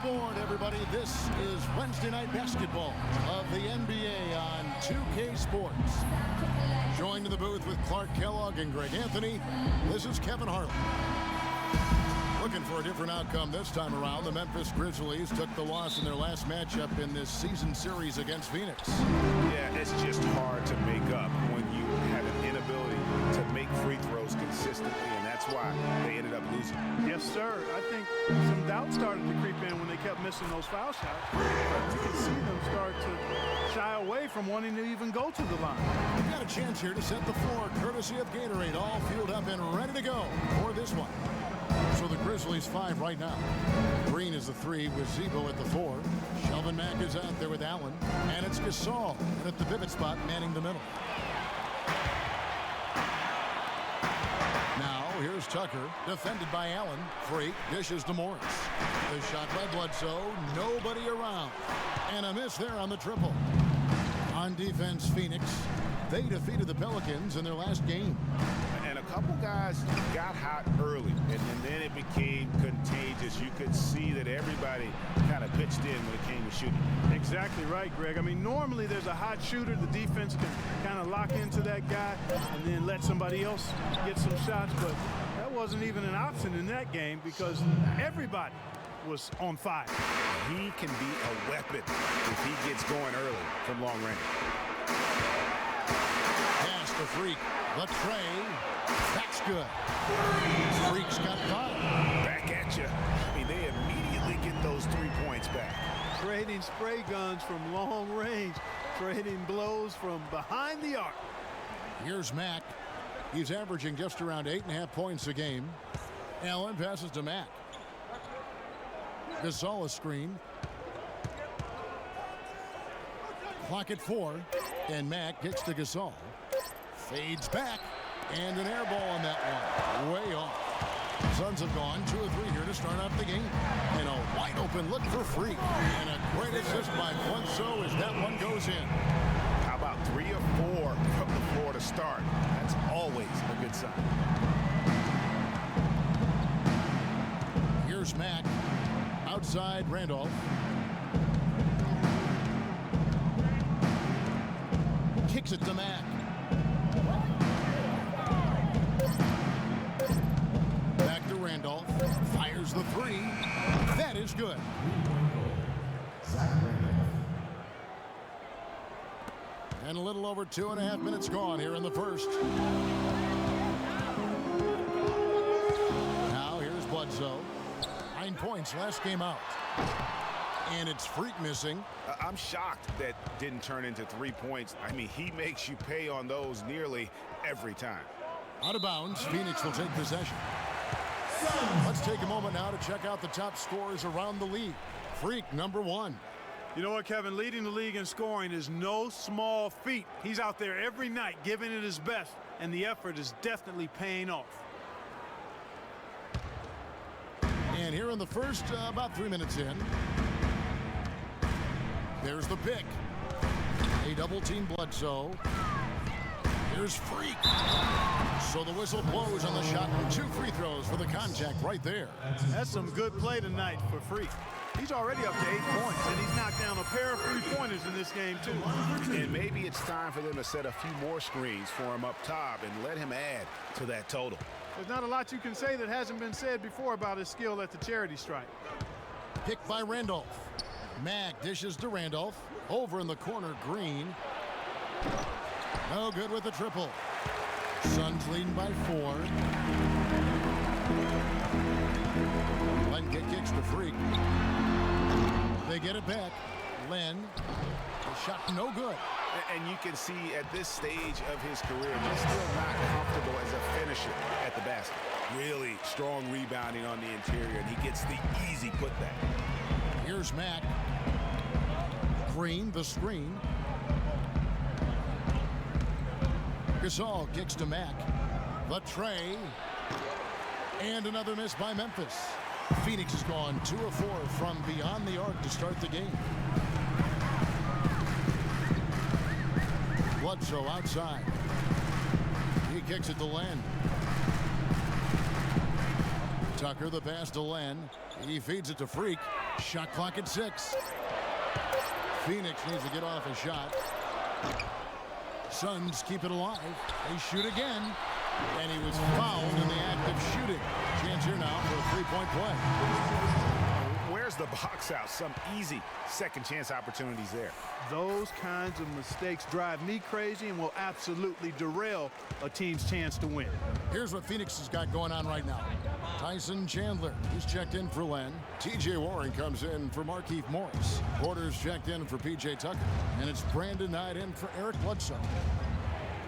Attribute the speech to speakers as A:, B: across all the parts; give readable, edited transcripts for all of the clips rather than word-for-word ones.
A: aboard, everybody. This is Wednesday night basketball of the NBA on 2K Sports. Joined in the booth with Clark Kellogg and Greg Anthony, this is Kevin Harlan. Looking for a different outcome this time around. The Memphis Grizzlies took the loss in their last matchup in this season series against Phoenix.
B: Yeah, it's just hard to make up when you have an inability to make free throws consistently, and that's why they ended up losing.
C: Yes, sir. I think some doubt started to creep in when they kept missing those foul shots. You can see them start to shy away from wanting to even go to the line.
A: We've got a chance here to set the floor, courtesy of Gatorade, all fueled up and ready to go for this one. So the Grizzlies 5 right now. Green is the 3 with Zebo at the 4. Shelvin Mack is out there with Allen. And it's Gasol at the pivot spot manning the middle. Now here's Tucker, defended by Allen. Freak dishes to Morris. The shot by Bledsoe, nobody around. And a miss there on the triple. On defense, Phoenix. They defeated the Pelicans in their last game.
B: And a couple guys got hot early, and then it became contagious. You could see that everybody kind of pitched in when it came to shooting.
C: Exactly right, Greg. I mean, normally there's a hot shooter. The defense can kind of lock into that guy and then let somebody else get some shots. But that wasn't even an option in that game because everybody was on fire.
B: He can be a weapon if he gets going early from long range.
A: Pass to Freak. The tray. That's good. Freak's got 5.
B: Back at you. I mean, they immediately get those 3 points back.
C: Trading spray guns from long range. Trading blows from behind the arc.
A: Here's Mack. He's averaging just around 8.5 points a game. Allen passes to Mack. Gasol a screen. Clock at 4. And Mack kicks to Gasol. Fades back. And an air ball on that one. Way off. Suns have gone 2 of 3 here to start out the game. And a wide open look for Freak. And a great assist by Bledsoe as that one goes in.
B: How about 3 or 4 from the floor to start? That's always a good sign.
A: Here's Mack. Outside Randolph. Kicks it to Mack. Back to Randolph. Fires the 3. That is good. And a little over 2.5 minutes gone here in the first. Now here's Bledsoe. 9 points last game out. And it's Freak missing.
B: I'm shocked that didn't turn into 3 points. I mean, he makes you pay on those nearly every time.
A: Out of bounds, Phoenix will take possession. Let's take a moment now to check out the top scorers around the league. Freak, number 1.
C: You know what, Kevin? Leading the league in scoring is no small feat. He's out there every night giving it his best, and the effort is definitely paying off.
A: And here in the first, about 3 minutes in. There's the pick. A double-team Bledsoe. Here's Freak. So the whistle blows on the shot and 2 free throws for the contact right there.
C: That's some good play tonight for Freak. He's already up to 8 points, and he's knocked down a pair of 3-pointers in this game, too.
B: And maybe it's time for them to set a few more screens for him up top and let him add to that total.
C: There's not a lot you can say that hasn't been said before about his skill at the charity stripe.
A: Picked by Randolph. Mack dishes to Randolph. Over in the corner, Green. No good with the triple. Suns leading by 4. Len kicks to Freak. They get it back. Len. The shot no good.
B: And you can see at this stage of his career, he's still not comfortable as a finisher at the basket. Really strong rebounding on the interior, and he gets the easy putback.
A: Here's Mack. Green, the screen. Gasol kicks to Mack. The tray. And another miss by Memphis. Phoenix has gone 2 of 4 from beyond the arc to start the game. Bledsoe outside. He kicks it to Len. Tucker the pass to Len. He feeds it to Freak. Shot clock at 6. Phoenix needs to get off a shot. Suns keep it alive. They shoot again. And he was fouled in the act of shooting. Chance here now for a three-point play.
B: Where's the box out? Some easy second chance opportunities there.
C: Those kinds of mistakes drive me crazy and will absolutely derail a team's chance to win.
A: Here's what Phoenix has got going on right now. Tyson Chandler, he's checked in for Len. TJ Warren comes in for Markieff Morris. Porter's checked in for PJ Tucker. And it's Brandon Knight in for Eric Bledsoe.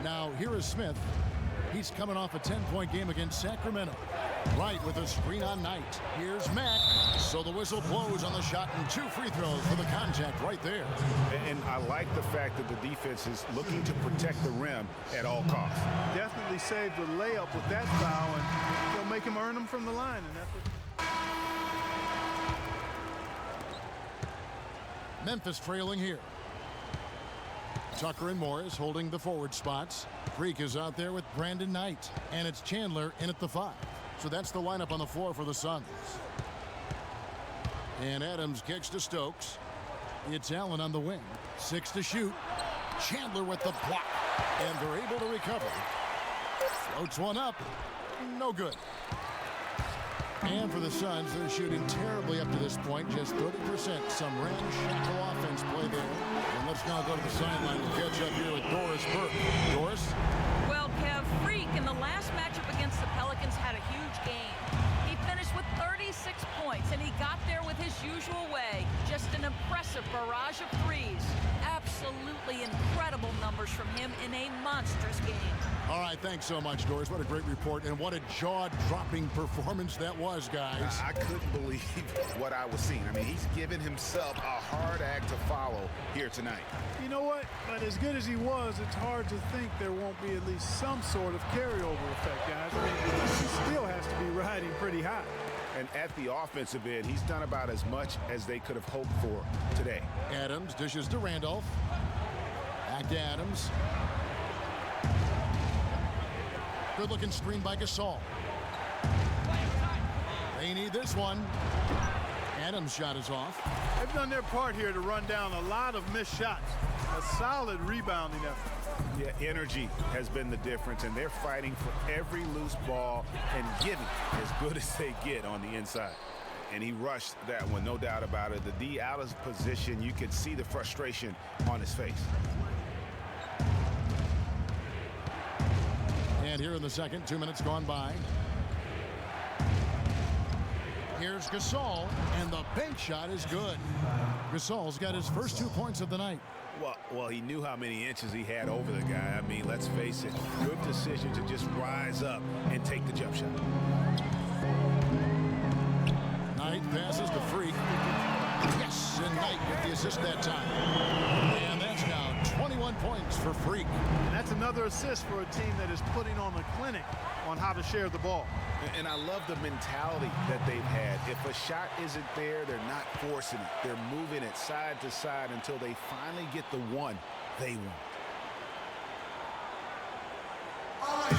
A: Now, here is Smith. He's coming off a 10-point game against Sacramento. Right with a screen on Knight. Here's Mack. So the whistle blows on the shot and 2 free throws for the contact right there.
B: And I like the fact that the defense is looking to protect the rim at all costs.
C: Definitely saved the layup with that foul, and they'll make him earn them from the line. And that's what...
A: Memphis trailing here. Tucker and Morris holding the forward spots. Freak is out there with Brandon Knight. And it's Chandler in at the 5. So that's the lineup on the floor for the Suns. And Adams kicks to Stokes. It's Allen on the wing. 6 to shoot. Chandler with the block. And they're able to recover. Floats one up. No good. And for the Suns, they're shooting terribly up to this point. Just 30%. Some ramshackle offense play there. And let's now go to the sideline to catch up here with Doris Burke. Doris?
D: Well, Kev, Freak in the last matchup against the Pelicans had a huge game. He finished with 36 points, and he got there with his usual way. Just an impressive barrage of threes. Absolutely incredible numbers from him in a monstrous game.
A: All right, thanks so much, Doris. What a great report, and what a jaw-dropping performance that was, guys.
B: I couldn't believe what I was seeing. I mean, he's given himself a hard act to follow here tonight.
C: You know what? But as good as he was, it's hard to think there won't be at least some sort of carryover effect, guys. I mean, he still has to be riding pretty high.
B: And at the offensive end, he's done about as much as they could have hoped for today.
A: Adams dishes to Randolph. Back to Adams. Good-looking screen by Gasol. They need this one. Adams' shot is off.
C: They've done their part here to run down a lot of missed shots. A solid rebounding effort.
B: Yeah, energy has been the difference, and they're fighting for every loose ball and giving as good as they get on the inside. And he rushed that one, no doubt about it. The D out of position, you could see the frustration on his face.
A: And here in the second, 2 minutes gone by. Here's Gasol, and the bank shot is good. Gasol's got his first 2 points of the night.
B: Well, he knew how many inches he had over the guy. I mean, let's face it, good decision to just rise up and take the jump shot.
A: Knight passes to Freak. Yes, and Knight with the assist that time. And that's now 21 points for Freak.
C: And that's another assist for a team that is putting on the clinic on how to share the ball.
B: And I love the mentality that they've had. If a shot isn't there, they're not forcing it. They're moving it side to side until they finally get the one they want.
A: All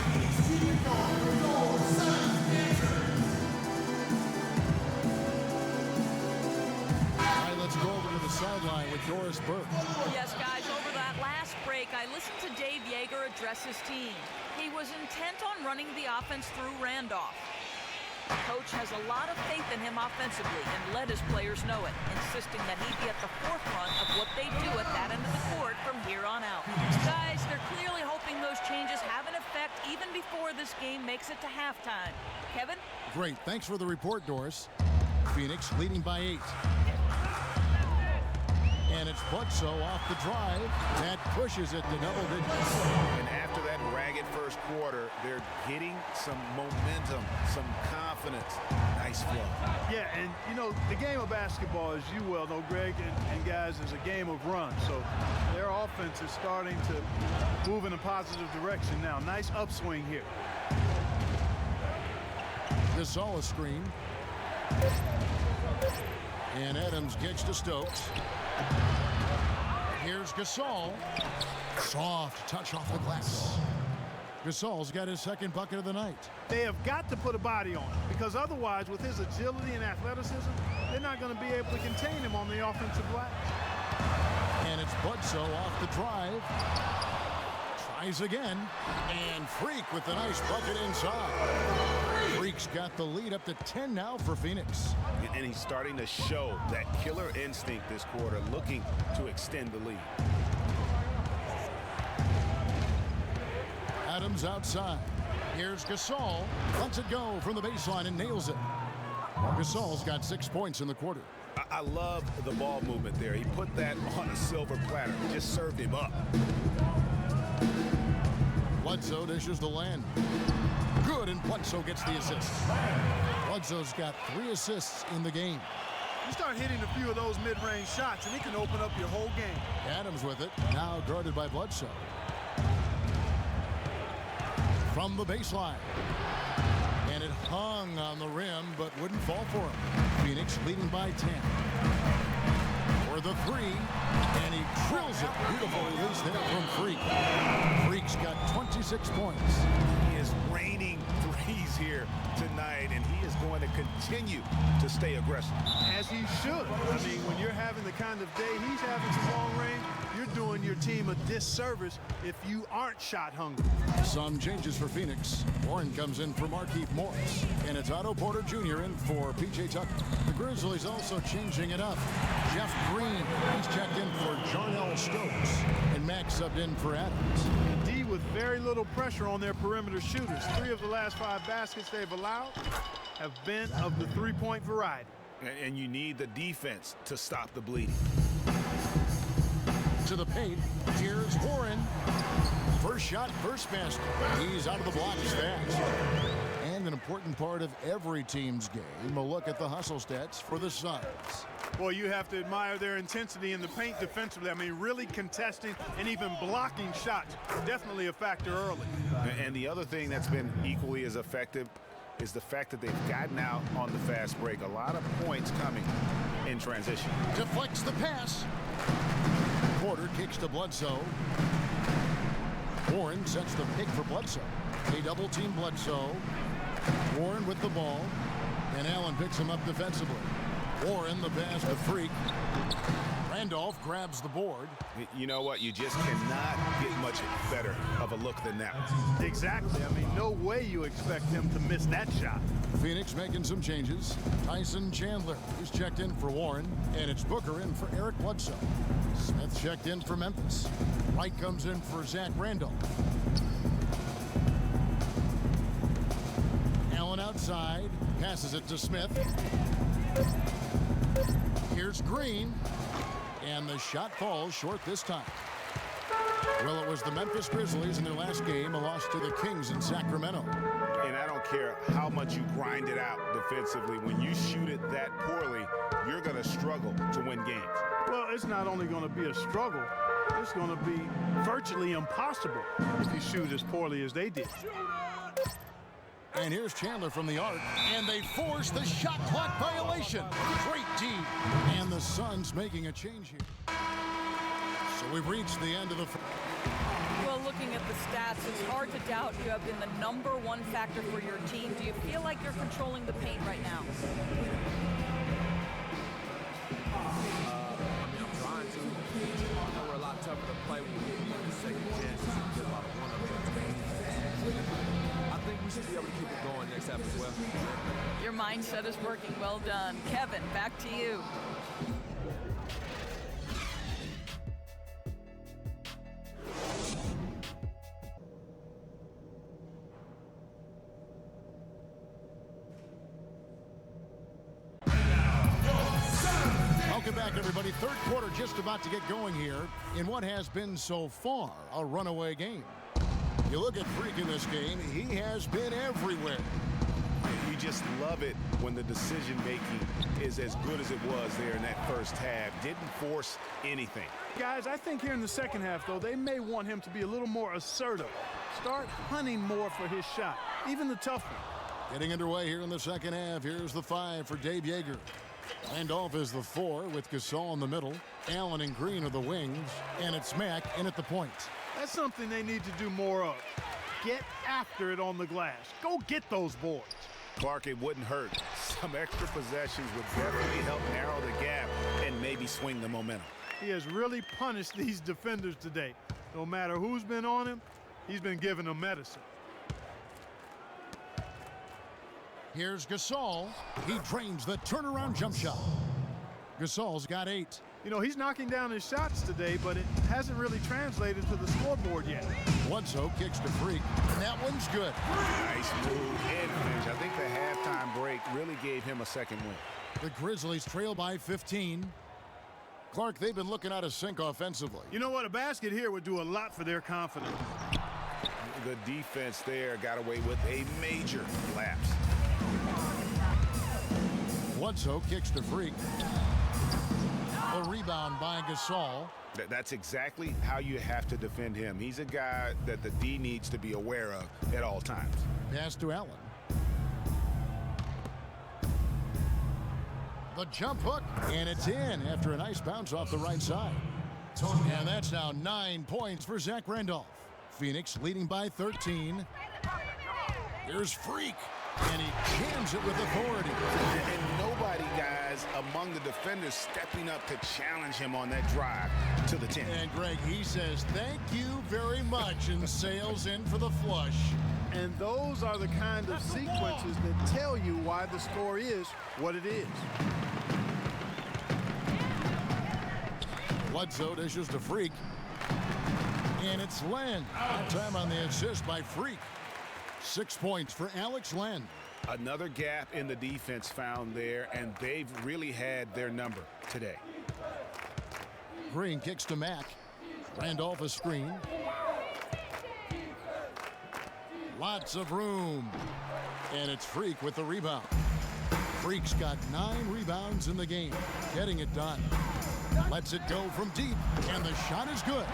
A: right, let's go over to the sideline with Doris Burke.
D: Yes, guys, over that last break, I listened to Dave Yeager address his team. He was intent on running the offense through Randolph. The coach has a lot of faith in him offensively and let his players know it, insisting that he be at the forefront of what they do at that end of the court from here on out. Guys, they're clearly hoping those changes have an effect even before this game makes it to halftime. Kevin?
A: Great. Thanks for the report, Doris. Phoenix leading by 8. And it's Bledsoe off the drive. That pushes it to double digits.
B: And after that ragged first quarter, they're getting some momentum, some confidence. Nice flow.
C: Yeah, and you know, the game of basketball, as you well know, Greg and guys, is a game of runs. So their offense is starting to move in a positive direction now. Nice upswing here.
A: Gasol a screen. And Adams gets to Stokes. Here's Gasol. Soft touch off the glass. Gasol's got his second bucket of the night.
C: They have got to put a body on him, because otherwise, with his agility and athleticism, they're not going to be able to contain him on the offensive glass.
A: And it's Bledsoe off the drive. Tries again. And Freak with the nice bucket inside. Freak's got the lead up to 10 now for Phoenix.
B: And he's starting to show that killer instinct this quarter, looking to extend the lead.
A: Adams outside. Here's Gasol. Lets it go from the baseline and nails it. Gasol's got 6 points in the quarter.
B: I love the ball movement there. He put that on a silver platter. Just served him up.
A: Bledsoe dishes the land. Good, and Bledsoe gets the assist. Bledsoe's got 3 assists in the game.
C: You start hitting a few of those mid-range shots, and it can open up your whole game.
A: Adams with it, now guarded by Bledsoe. From the baseline. And it hung on the rim, but wouldn't fall for him. Phoenix leading by 10. For the 3, and he drills it. Beautiful release there from Freak. Freak's got 26 points.
B: He is raining threes here tonight, and he is going to continue to stay aggressive.
C: As he should. I mean, when you're having the kind of day he's having from long range, you're doing your team a disservice if you aren't shot hungry.
A: Some changes for Phoenix. Warren comes in for Markieff Morris, and it's Otto Porter Jr. in for P.J. Tucker. The Grizzlies also changing it up. Jeff Green, he's checked in for Jarnell Stokes, and Max subbed in for Adams.
C: D with very little pressure on their perimeter shooters. 3 of the last 5 baskets they've allowed have been of the three-point variety.
B: And you need the defense to stop the bleeding.
A: To the paint, here's Warren. First shot, first basket. He's out of the blocks fast. And an important part of every team's game, a look at the hustle stats for the Suns.
C: Boy, you have to admire their intensity in the paint defensively. I mean, really contesting and even blocking shots. Definitely a factor early.
B: And the other thing that's been equally as effective is the fact that they've gotten out on the fast break. A lot of points coming in transition.
A: Deflects the pass. Porter kicks to Bledsoe. Warren sets the pick for Bledsoe. They double-team Bledsoe. Warren with the ball. And Allen picks him up defensively. Warren, the pass to Freak. Randolph grabs the board.
B: You know what? You just cannot get much better of a look than that.
C: Exactly. I mean, no way you expect him to miss that shot.
A: Phoenix making some changes. Tyson Chandler is checked in for Warren, and it's Booker in for Eric Bledsoe. Smith checked in for Memphis. White comes in for Zach Randolph. Allen outside, passes it to Smith. Here's Green, and the shot falls short this time. Well, it was the Memphis Grizzlies in their last game, a loss to the Kings in Sacramento.
B: And I don't care how much you grind it out defensively. When you shoot it that poorly, you're going to struggle to win games.
C: Well, it's not only going to be a struggle, it's going to be virtually impossible if you shoot as poorly as they did.
A: And here's Chandler from the arc, and they force the shot clock violation. Great D. And the Suns making a change here. So we've reached the end of the...
D: Well, looking at the stats, it's hard to doubt you have been the #1 factor for your team. Do you feel like you're controlling the paint right now?
E: I'm trying to. I know we're a lot tougher to play when we get second chances and get about a one-up. I think we should be able to keep it going next half as well.
D: Your mindset is working. Well done. Kevin, back to you.
A: Welcome back, everybody. Third quarter just about to get going here in what has been so far a runaway game. You look at Freak in this game, he has been everywhere.
B: You just love it when the decision-making is as good as it was there in that first half. Didn't force anything.
C: Guys, I think here in the second half, though, they may want him to be a little more assertive. Start hunting more for his shot, even the tough one.
A: Getting underway here in the second half. Here's the 5 for Dave Yeager. Randolph is the 4 with Gasol in the middle. Allen and Green are the wings. And it's Mack in at the point.
C: That's something they need to do more of. get after it on the glass. Go get those boards.
B: Clark, it wouldn't hurt. Some extra possessions would definitely help narrow the gap and maybe swing the momentum.
C: He has really punished these defenders today. No matter who's been on him, he's been giving them medicine.
A: Here's Gasol. He drains the turnaround jump shot. Gasol's got 8.
C: You know, he's knocking down his shots today, but it hasn't really translated to the scoreboard yet.
A: Bledsoe kicks to Freak, and that one's good.
B: Nice move and finish. I think the halftime break really gave him a second win.
A: The Grizzlies trail by 15. Clark, they've been looking out of sync offensively.
C: You know what? A basket here would do a lot for their confidence.
B: The defense there got away with a major lapse.
A: Bledsoe kicks to Freak. A rebound by Gasol.
B: That's exactly how you have to defend him. He's a guy that the D needs to be aware of at all times.
A: Pass to Allen. The jump hook, and it's in after a nice bounce off the right side. And that's now 9 points for Zach Randolph. Phoenix leading by 13. Here's Freak, and he jams it with authority.
B: And nobody, guys, among the defenders stepping up to challenge him on that drive to the 10.
A: And Greg, he says thank you very much and sails in for the flush.
C: And those are the kind of sequences that tell you why the score is what it is.
A: Bledsoe dishes to Freak. And it's Len. Time on the assist by Freak. 6 points for Alex Len.
B: Another gap in the defense found there, and they've really had their number today.
A: Green kicks to Mack. Randolph a screen. Lots of room. And it's Freak with the rebound. Freak's got 9 rebounds in the game. Getting it done. Lets it go from deep, and the shot is good.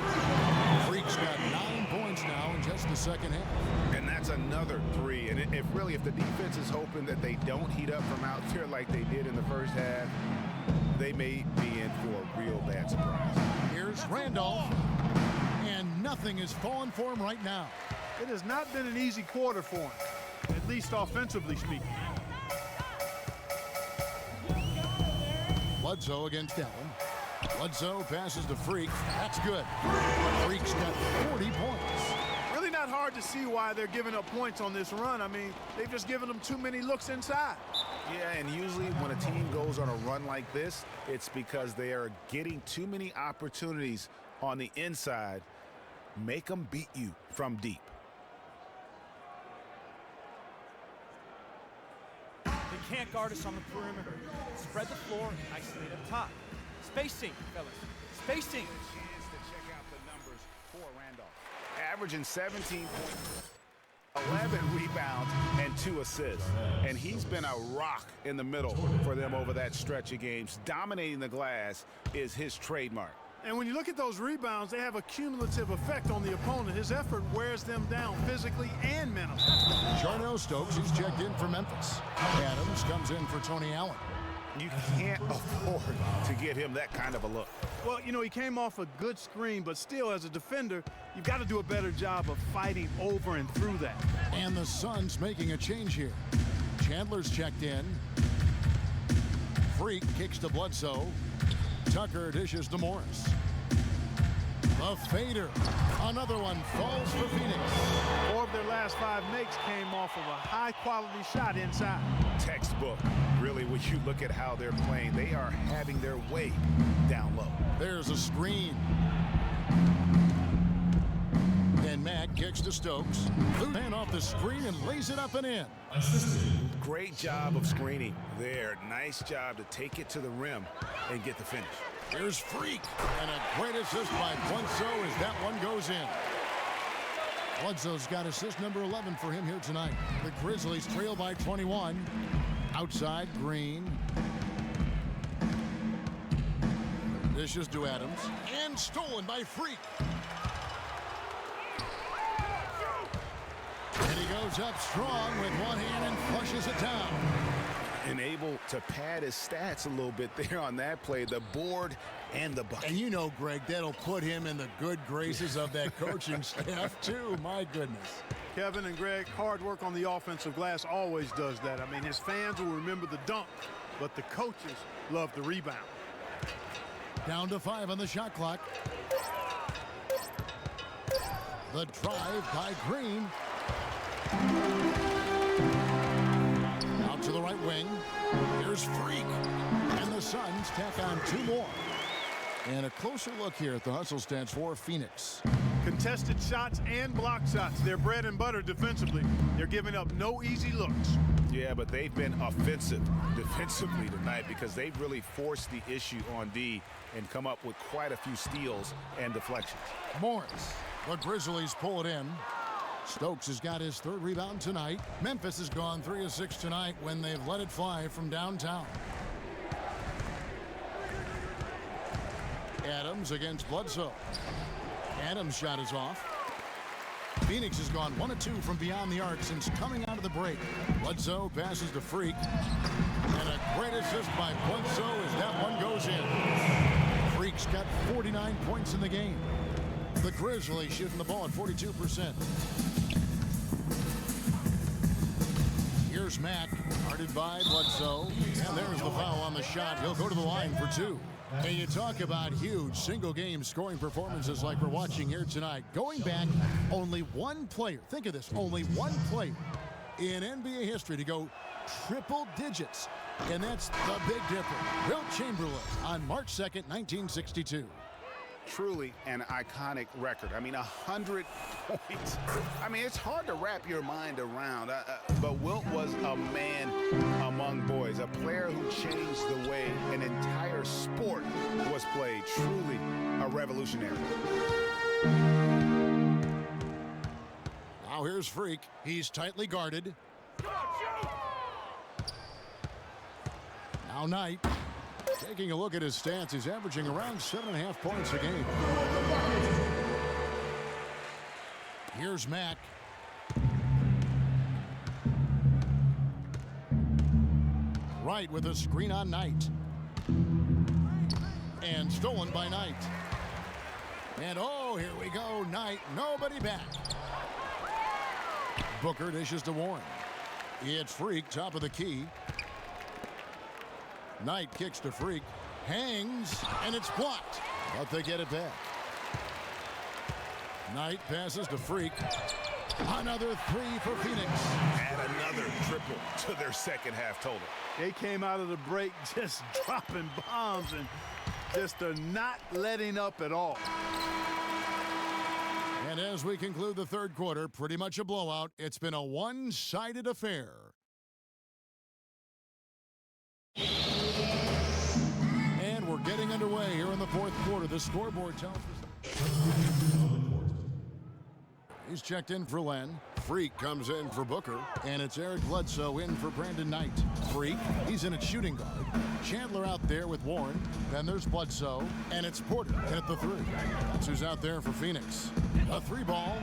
A: Freak's got 9 points now in just the second half.
B: And that's another 3. And if the defense is hoping that they don't heat up from out there like they did in the first half, they may be in for a real bad surprise.
A: Here's Randolph, and nothing is falling for him right now.
C: It has not been an easy quarter for him, at least offensively speaking.
A: Bledsoe against Allen. Bledsoe passes to Freak. That's good. Freak's got 40 points.
C: Really not hard to see why they're giving up points on this run. I mean, they've just given them too many looks inside.
B: Yeah, and usually when a team goes on a run like this, it's because they are getting too many opportunities on the inside. Make them beat you from deep.
F: They can't guard us on the perimeter. Spread the floor, isolate up top. Spacing, fellas. Spacing.
B: Chance to check out the numbers for Randolph. Averaging 17 points, 11 rebounds, and 2 assists. And he's been a rock in the middle for them over that stretch of games. Dominating the glass is his trademark.
C: And when you look at those rebounds, they have a cumulative effect on the opponent. His effort wears them down physically and mentally.
A: Jarnell Stokes, he's checked in for Memphis. Adams comes in for Tony Allen.
B: You can't afford to give him that kind of a look.
C: Well, you know, he came off a good screen, but still, as a defender, you've got to do a better job of fighting over and through that.
A: And the Suns making a change here. Chandler's checked in. Freak kicks to Bledsoe. Tucker dishes to Morris. The fader. Another one falls for Phoenix.
C: 4 of their last 5 makes came off of a high-quality shot inside.
B: Textbook. Really, when you look at how they're playing, they are having their way down low.
A: There's a screen. And Mack kicks to Stokes. Man off the screen and lays it up and in.
B: Great job of screening there. Nice job to take it to the rim and get the finish.
A: Here's Freak. And a great assist by Bledsoe as that one goes in. Bledsoe's got assist number 11 for him here tonight. The Grizzlies trail by 21. Outside, Green. Dishes to Adams. And stolen by Freak. And he goes up strong with one hand and flushes it down.
B: And able to pad his stats a little bit there on that play, the board and the bucket.
A: And you know, Greg, that'll put him in the good graces of that coaching staff, too. My goodness.
C: Kevin and Greg, hard work on the offensive glass always does that. I mean, his fans will remember the dunk, but the coaches love the rebound.
A: Down to 5 on the shot clock. The drive by Green. Out to the right wing. Here's Freak. And the Suns tack on 2 more. And a closer look here at the hustle stats for Phoenix.
C: Contested shots and block shots. They're bread and butter defensively. They're giving up no easy looks.
B: Yeah, but they've been offensive defensively tonight because they've really forced the issue on D and come up with quite a few steals and deflections.
A: Morris. The Grizzlies pull it in. Stokes has got his 3rd rebound tonight. Memphis has gone 3 of 6 tonight when they've let it fly from downtown. Adams against Bledsoe. Adams' shot is off. Phoenix has gone 1 of 2 from beyond the arc since coming out of the break. Bledsoe passes to Freak. And a great assist by Bledsoe as that one goes in. Freak's got 49 points in the game. The Grizzlies shooting the ball at 42%. Here's Mack, guarded by Bledsoe. And there's the foul on the shot. He'll go to the line for 2. And you talk about huge single-game scoring performances like we're watching here tonight. Going back, only one player, think of this, only one player in NBA history to go triple digits. And that's the big difference. Wilt Chamberlain on March 2nd, 1962.
B: Truly an iconic record. I mean, 100 points. I mean, it's hard to wrap your mind around. But Wilt was a man among boys, a player who changed the way an entire sport was played. Truly a revolutionary.
A: Now here's Freak. He's tightly guarded. Now Knight. Taking a look at his stats, he's averaging around 7.5 points a game. Here's Mack. Wright with a screen on Knight. And stolen by Knight. And oh, here we go, Knight, nobody back. Booker dishes to Warren. It's Freak, top of the key. Knight kicks to Freak, hangs, and it's blocked, but they get it back. Knight passes to Freak. Another 3 for Phoenix.
B: Add another triple to their second half total.
C: They came out of the break just dropping bombs and just not letting up at all.
A: And as we conclude the 3rd quarter, pretty much a blowout. It's been a one-sided affair. And we're getting underway here in the 4th quarter. The scoreboard tells us. He's checked in for Len. Freak comes in for Booker. And it's Eric Bledsoe in for Brandon Knight. Freak, he's in at shooting guard. Chandler out there with Warren. Then there's Bledsoe. And it's Porter in at the 3. That's who's out there for Phoenix. A 3 ball.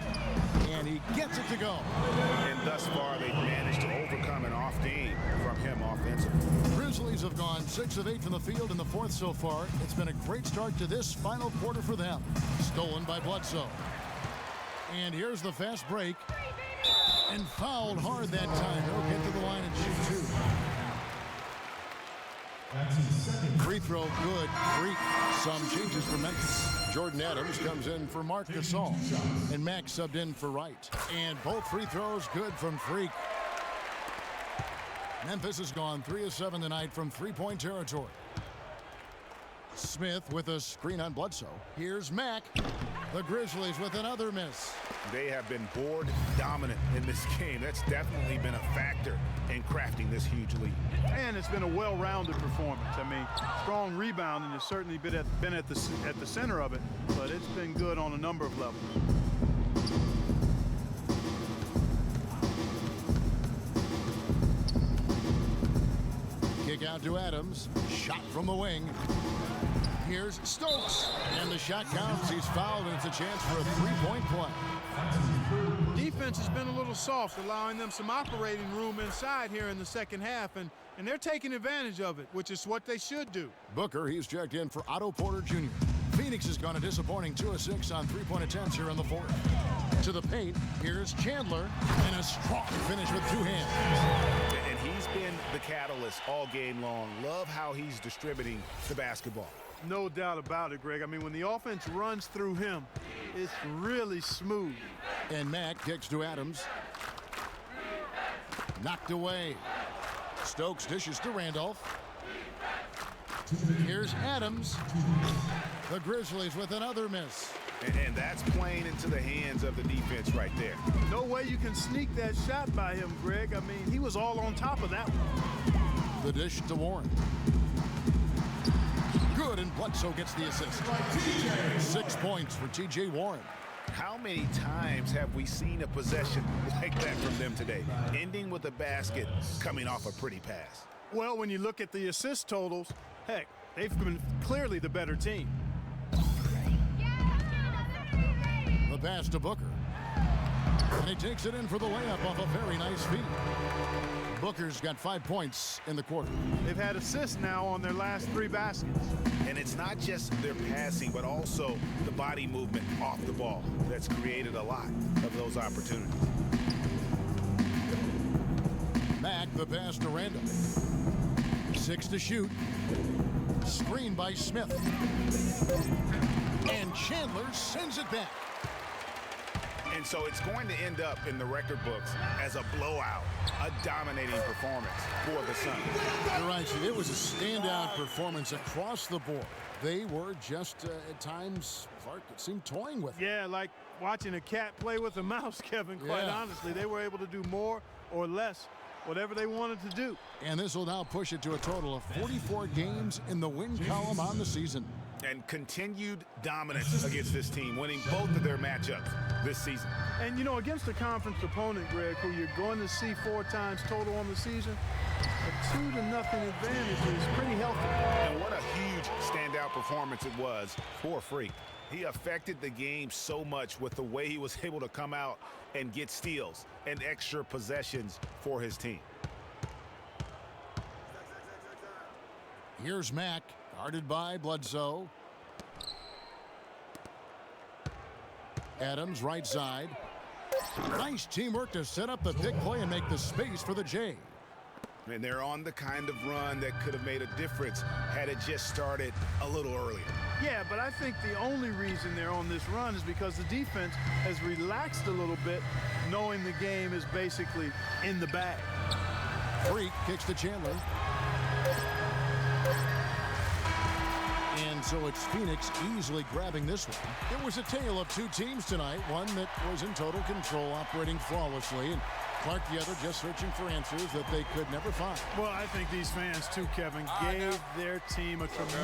A: And he gets it to go.
B: And thus far, they've managed to overcome an off game from him offensively.
A: Grizzlies have gone 6 of 8 from the field in the 4th so far. It's been a great start to this final quarter for them. Stolen by Bledsoe. And here's the fast break. And fouled hard that time. He'll get to the line and shoot 2. Free throw good. Freak. Some changes for Memphis. Jordan Adams comes in for Marc Gasol. And Max subbed in for Wright. And both free throws good from Freak. Memphis has gone 3 of 7 tonight from 3-point territory. Smith with a screen on Bledsoe. Here's Mack. The Grizzlies with another miss.
B: They have been board dominant in this game. That's definitely been a factor in crafting this huge lead.
C: And it's been a well-rounded performance. I mean, strong rebounding has certainly been at the center of it, but it's been good on a number of levels.
A: Kick out to Adams. Shot from the wing. Here's Stokes. And the shot counts. He's fouled, and it's a chance for a 3-point play.
C: Defense has been a little soft, allowing them some operating room inside here in the second half, and they're taking advantage of it, which is what they should do.
A: Booker, he's checked in for Otto Porter Jr. Phoenix has gone a disappointing 2 of 6 on 3-point attempts here in the 4th. To the paint, here's Chandler, and a strong finish with 2 hands.
B: And he's been the catalyst all game long. Love how he's distributing the basketball.
C: No doubt about it, Greg. I mean, when the offense runs through him, it's really smooth.
A: And Mack kicks to Adams. Knocked away. Stokes dishes to Randolph. Here's Adams. The Grizzlies with another miss.
B: And that's playing into the hands of the defense right there.
C: No way you can sneak that shot by him, Greg. I mean, he was all on top of that one.
A: The dish to Warren. Good, and Bledsoe gets the assist. 6 points for T.J. Warren.
B: How many times have we seen a possession like that from them today, ending with a basket coming off a pretty pass?
C: Well, when you look at the assist totals, heck, they've been clearly the better team.
A: The pass to Booker. And he takes it in for the layup off a very nice feed. Booker's got 5 points in the quarter.
C: They've had assists now on their last 3 baskets.
B: And it's not just their passing, but also the body movement off the ball that's created a lot of those opportunities.
A: Mack, the pass to Randall. 6 to shoot. Screen by Smith. And Chandler sends it back.
B: And so it's going to end up in the record books as a blowout, a dominating performance for the Suns.
A: You're right, it was a standout performance across the board. They were just, at times, Clark, it seemed toying with it.
C: Yeah, like watching a cat play with a mouse, Kevin, quite honestly. They were able to do more or less, whatever they wanted to do.
A: And this will now push it to a total of 44 games in the win column on the season.
B: And continued dominance against this team, winning both of their matchups this season.
C: And, you know, against a conference opponent, Greg, who you're going to see 4 times total on the season, a 2-0 advantage is pretty healthy.
B: And what a huge standout performance it was for Freak. He affected the game so much with the way he was able to come out and get steals and extra possessions for his team.
A: Here's Mack, guarded by Bledsoe. Adams, right side. Nice teamwork to set up the pick play and make the space for the J.
B: And they're on the kind of run that could have made a difference had it just started a little earlier.
C: Yeah, but I think the only reason they're on this run is because the defense has relaxed a little bit, knowing the game is basically in the bag.
A: Freak kicks to Chandler. And so it's Phoenix easily grabbing this one. It was a tale of 2 teams tonight, one that was in total control, operating flawlessly, and Clark the other just searching for answers that they could never find.
C: Well, I think these fans too, Kevin, gave their team a tremendous